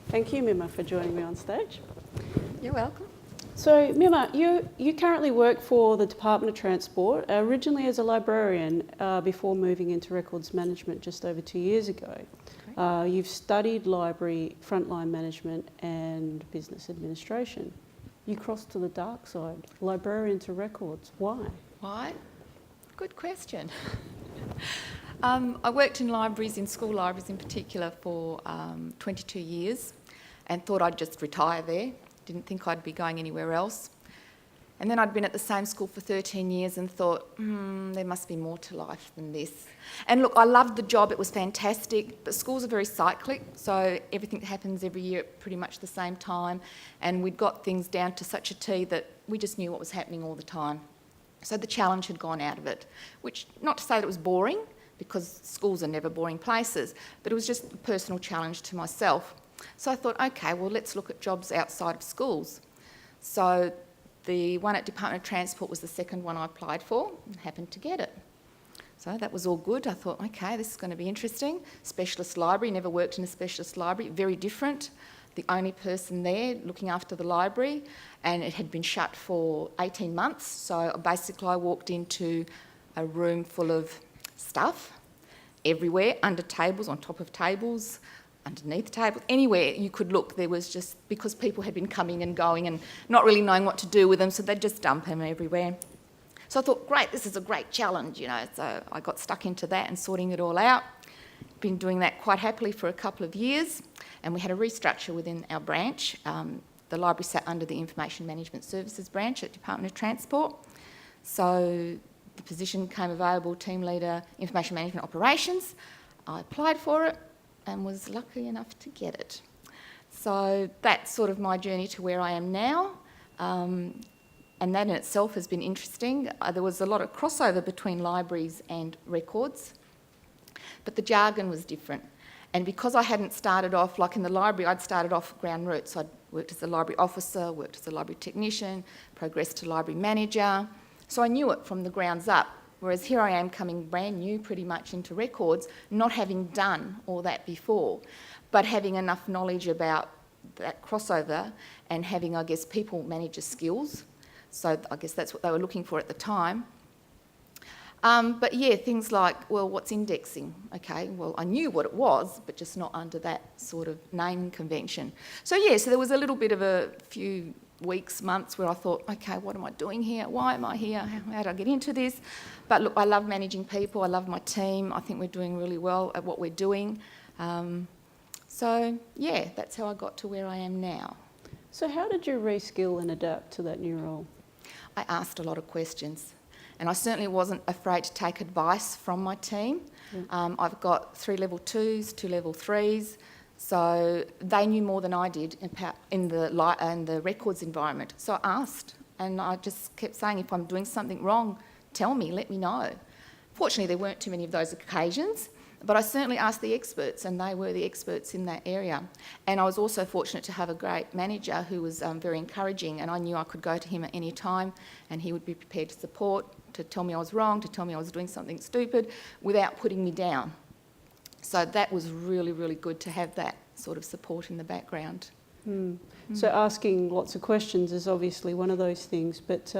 Thank you, Mimma, for joining me on stage. You're welcome. So, Mimma, you currently work for the Department of Transport, originally as a librarian before moving into records management just over 2 years ago. You've studied library, frontline management and business administration. You crossed to the dark side, librarian to records. Why? Why? Good question. I worked in libraries, in school libraries in particular, for 22 years and thought I'd just retire there. Didn't think I'd be going anywhere else. And then I'd been at the same school for 13 years and thought, there must be more to life than this. And look, I loved the job, it was fantastic, but schools are very cyclic, so everything happens every year at pretty much the same time, and we'd got things down to such a T that we just knew what was happening all the time. So the challenge had gone out of it, which, not to say that it was boring, because schools are never boring places, but it was just a personal challenge to myself. So I thought, okay, well, let's look at jobs outside of schools. So the one at Department of Transport was the second one I applied for and happened to get it. So that was all good. I thought, okay, this is going to be interesting. Specialist library, never worked in a specialist library, very different. The only person there looking after the library, and it had been shut for 18 months. So basically I walked into a room full of stuff everywhere, under tables, on top of tables, underneath tables, anywhere you could look. There was just, because people had been coming and going and not really knowing what to do with them, so they'd just dump them everywhere. So I thought, great, this is a great challenge, so I got stuck into that and sorting it all out. Been doing that quite happily for a couple of years, and we had a restructure within our branch. The library sat under the Information Management Services branch at Department of Transport. So the position came available, Team Leader, Information Management Operations. I applied for it and was lucky enough to get it. So that's sort of my journey to where I am now. And that in itself has been interesting. There was a lot of crossover between libraries and records, but the jargon was different. And because I hadn't started off, like in the library, I'd started off ground roots. I'd worked as a library officer, worked as a library technician, progressed to library manager. So I knew it from the grounds up. Whereas here I am coming brand new pretty much into records, not having done all that before, but having enough knowledge about that crossover and having, I guess, people manager skills. So I guess that's what they were looking for at the time. But yeah, things like, well, what's indexing? Okay, well, I knew what it was, but just not under that sort of naming convention. So yeah, so there was a little bit of a few weeks, months where I thought, okay, what am I doing here? Why am I here? How did I get into this? But look, I love managing people. I love my team. I think we're doing really well at what we're doing. So yeah, that's how I got to where I am now. So how did you reskill and adapt to that new role? I asked a lot of questions, and I certainly wasn't afraid to take advice from my team. I've got 3 level 2s, 2 level 3s, so they knew more than I did in the records environment. So I asked, and I just kept saying, if I'm doing something wrong, tell me, let me know. Fortunately, there weren't too many of those occasions, but I certainly asked the experts, and they were the experts in that area. And I was also fortunate to have a great manager who was very encouraging, and I knew I could go to him at any time, and he would be prepared to support, to tell me I was wrong, to tell me I was doing something stupid, without putting me down. So that was really, really good to have that sort of support in the background. So asking lots of questions is obviously one of those things, but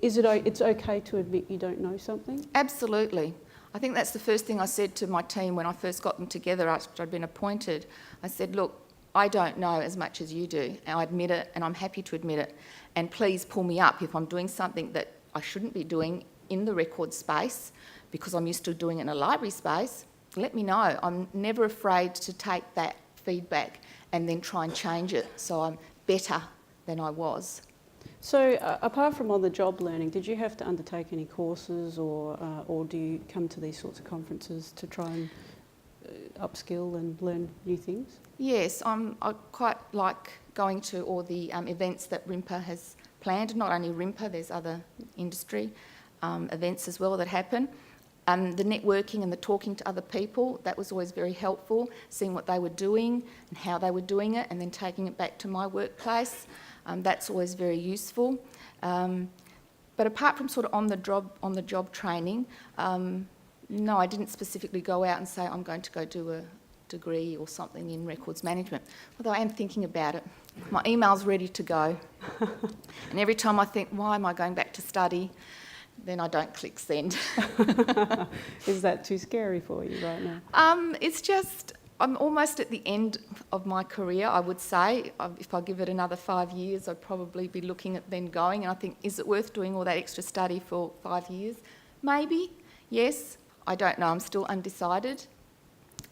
it's okay to admit you don't know something? Absolutely. I think that's the first thing I said to my team when I first got them together after I'd been appointed. I said, look, I don't know as much as you do, and I admit it, and I'm happy to admit it. And please pull me up if I'm doing something that I shouldn't be doing in the record space, because I'm used to doing it in a library space. Let me know. I'm never afraid to take that feedback and then try and change it so I'm better than I was. So apart from on-the-job learning, did you have to undertake any courses or do you come to these sorts of conferences to try and upskill and learn new things? Yes, I quite like going to all the events that RIMPA has planned. Not only RIMPA, there's other industry events as well that happen. The networking and the talking to other people, that was always very helpful, seeing what they were doing and how they were doing it, and then taking it back to my workplace. That's always very useful. But apart from sort of on the job training, no, I didn't specifically go out and say I'm going to go do degree or something in records management, although I am thinking about it. My email's ready to go. And every time I think, why am I going back to study? Then I don't click send. Is that too scary for you right now? It's just, I'm almost at the end of my career, I would say. If I give it another 5 years, I'd probably be looking at then going, and I think, is it worth doing all that extra study for 5 years? Maybe, yes. I don't know, I'm still undecided.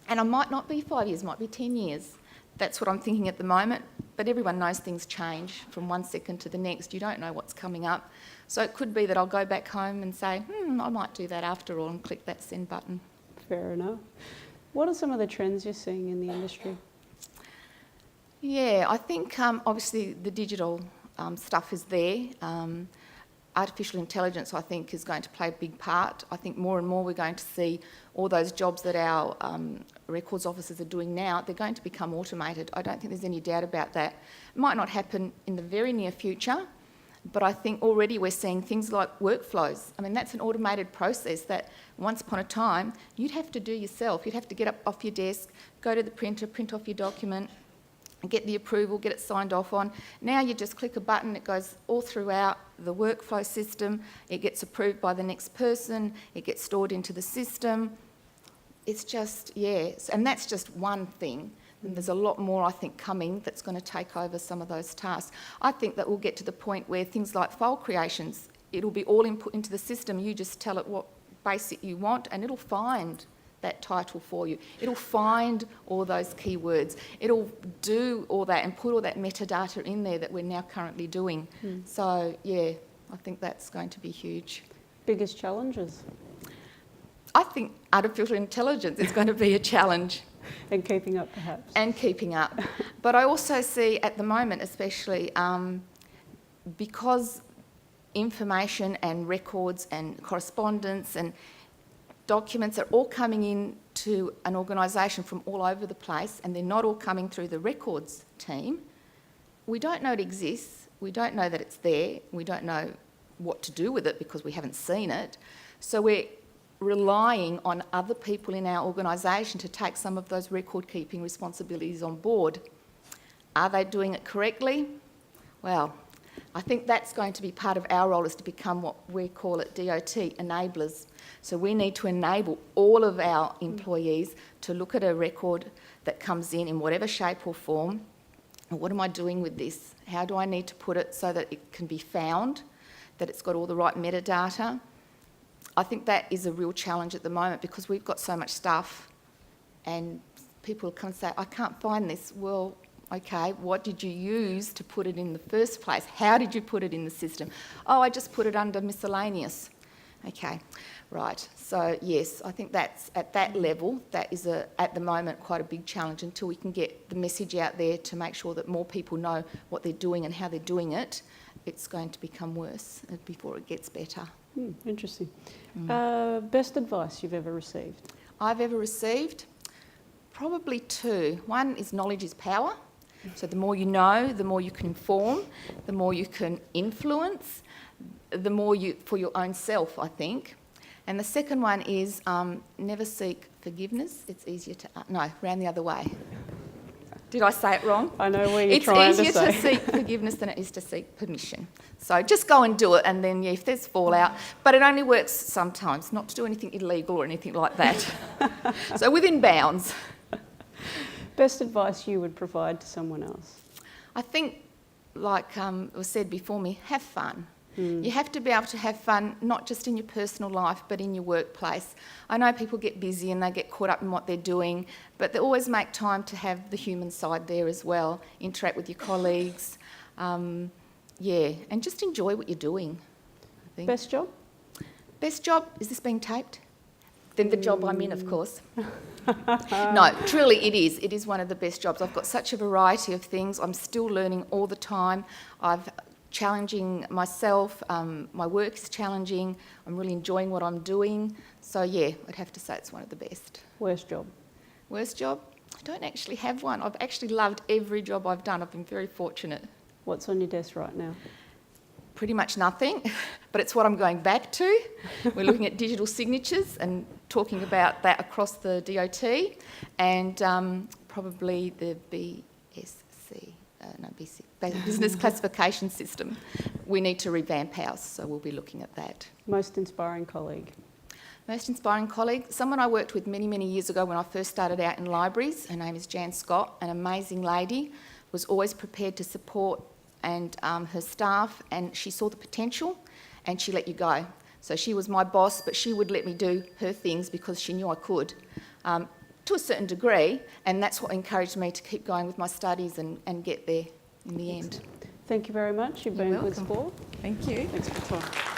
And I might not be 5 years, might be 10 years. That's what I'm thinking at the moment. But everyone knows things change from one second to the next. You don't know what's coming up. So it could be that I'll go back home and say, I might do that after all, and click that send button. Fair enough. What are some of the trends you're seeing in the industry? Yeah, I think obviously the digital stuff is there. Artificial intelligence, I think, is going to play a big part. I think more and more we're going to see all those jobs that our records officers are doing now, they're going to become automated. I don't think there's any doubt about that. It might not happen in the very near future, but I think already we're seeing things like workflows. I mean, that's an automated process that once upon a time you'd have to do yourself. You'd have to get up off your desk, go to the printer, print off your document, get the approval, get it signed off on. Now you just click a button, it goes all throughout the workflow system, it gets approved by the next person, it gets stored into the system. It's just, yes, and that's just one thing. And there's a lot more, I think, coming that's going to take over some of those tasks. I think that we'll get to the point where things like file creations, it'll be all input into the system. You just tell it what basic you want and it'll find that title for you. It'll find all those keywords. It'll do all that and put all that metadata in there that we're now currently doing. So, yeah, I think that's going to be huge. Biggest challenges? I think artificial intelligence is going to be a challenge. And keeping up, perhaps. And keeping up. But I also see at the moment, especially, because information and records and correspondence and documents are all coming in to an organisation from all over the place, and they're not all coming through the records team, we don't know it exists, we don't know that it's there, we don't know what to do with it because we haven't seen it. So we're relying on other people in our organisation to take some of those record-keeping responsibilities on board. Are they doing it correctly? Well, I think that's going to be part of our role, is to become what we call at DOT, enablers. So we need to enable all of our employees to look at a record that comes in whatever shape or form. What am I doing with this? How do I need to put it so that it can be found, that it's got all the right metadata? I think that is a real challenge at the moment because we've got so much stuff and people come and say, I can't find this. Well, okay, what did you use to put it in the first place? How did you put it in the system? Oh, I just put it under miscellaneous. Okay, right. So, yes, I think that's at that level, that is at the moment quite a big challenge until we can get the message out there to make sure that more people know what they're doing and how they're doing it. It's going to become worse before it gets better. Interesting. Best advice you've ever received? I've ever received? Probably two. One is knowledge is power. So the more you know, the more you can inform, the more you can influence, the more you, for your own self, I think. And the second one is never seek forgiveness. It's easier to... no, round the other way. Did I say it wrong? I know where you're trying to say. It's easier to seek forgiveness than it is to seek permission. So just go and do it, and then, yeah, if there's fallout. But it only works sometimes, not to do anything illegal or anything like that. So within bounds. Best advice you would provide to someone else? I think, like was said before me, have fun. You have to be able to have fun, not just in your personal life, but in your workplace. I know people get busy and they get caught up in what they're doing, but they always make time to have the human side there as well, interact with your colleagues, and just enjoy what you're doing, I think. Best job? Best job? Is this being taped? Then the job I'm in, of course. No, truly it is. It is one of the best jobs. I've got such a variety of things. I'm still learning all the time. I've challenging myself. My work is challenging. I'm really enjoying what I'm doing. So, yeah, I'd have to say it's one of the best. Worst job? Worst job? I don't actually have one. I've actually loved every job I've done. I've been very fortunate. What's on your desk right now? pretty much nothing, but it's what I'm going back to. We're looking at digital signatures and talking about that across the DOT, and probably the business classification system. We need to revamp ours, so we'll be looking at that. Most inspiring colleague? Most inspiring colleague, someone I worked with many, many years ago when I first started out in libraries. Her name is Jan Scott, an amazing lady, was always prepared to support and her staff, and she saw the potential and she let you go. So she was my boss, but she would let me do her things because she knew I could, to a certain degree, and that's what encouraged me to keep going with my studies and get there in the end. Thank you very much. You've been a good sport. Thank you. Thanks for your time.